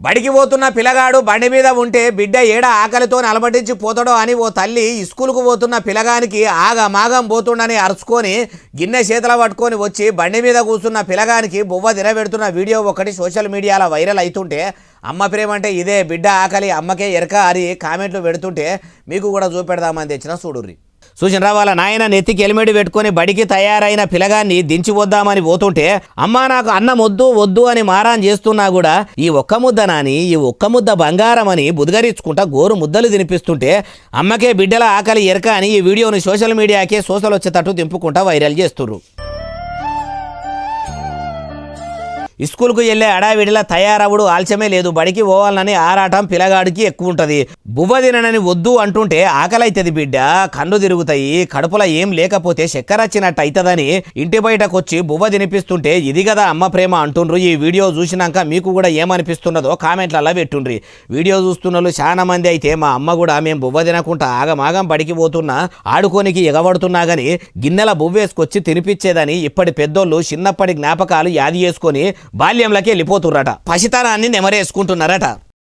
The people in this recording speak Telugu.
బడికి పోతున్న పిల్లగాడు బండి మీద ఉంటే బిడ్డ ఏడ ఆకలితో అలమటించి పోతాడో అని ఓ తల్లి స్కూలుకు పోతున్న పిల్లగానికి ఆగమాగం పోతుండని అరుచుకొని గిన్నె చేతుల పట్టుకొని వచ్చి బండి మీద కూర్చున్న పిల్లగానికి బువ్వ తినబెడుతున్న వీడియో ఒకటి సోషల్ మీడియాలో వైరల్ అవుతుంటే అమ్మ ప్రేమ అంటే ఇదే, బిడ్డ ఆకలి అమ్మకే ఎరక అని కామెంట్లు పెడుతుంటే మీకు కూడా చూపెడదామని తెచ్చిన చూడుర్రి. చూసినరా వాళ్ళ నాయన నెత్తికి హెల్మెట్ పెట్టుకొని బడికి తయారైన పిల్లగాన్ని దించి వద్దామని పోతుంటే అమ్మా నాకు అన్నం వద్దు వద్దు అని మారాన్ చేస్తున్నా కూడా ఈ ఒక్క ముద్ద నాని, ఈ ఒక్క ముద్ద బంగారం అని బుదగరించుకుంటా గోరు ముద్దలు తినిపిస్తుంటే అమ్మకే బిడ్డల ఆకలి ఎరక అని ఈ వీడియోని సోషల్ మీడియాకే సోషల్ వచ్చేటట్టు దింపుకుంటా వైరల్ చేస్తుర్రు. స్కూల్కు వెళ్ళే అడావిడిలా తయారవుడు ఆలస్యమే లేదు. బడికి పోవాలని ఆరాటం పిల్లగాడికి ఎక్కువ ఉంటుంది. బువ్వ తిననని వద్దు అంటుంటే ఆకలి అవుతుంది బిడ్డ, కన్ను తిరుగుతాయి, కడుపులో ఏం లేకపోతే చక్కెర వచ్చినట్టు అవుతుందని ఇంటి బయటకు వచ్చి బువ్వ తినిపిస్తుంటే ఇది కదా అమ్మ ప్రేమ అంటుండ్రు. ఈ వీడియో చూసినాక మీకు కూడా ఏమనిపిస్తున్నదో కామెంట్లలో పెట్టుండ్రి. వీడియో చూస్తున్న వాళ్ళు చాలా మంది అయితే మా అమ్మ కూడా మేము బువ్వ తినకుండా ఆగమాగం బడికి పోతున్నా, ఆడుకోనికి ఎగబడుతున్నా గాని గిన్నెల బువ్వేసుకొచ్చి తినిపించేదని ఇప్పటి పెద్దోళ్ళు చిన్నప్పటి జ్ఞాపకాలు యాది చేసుకొని బాల్యంలోకి వెళ్ళిపోతుర్రట, పసితనాన్ని నెమరేసుకుంటున్నారట.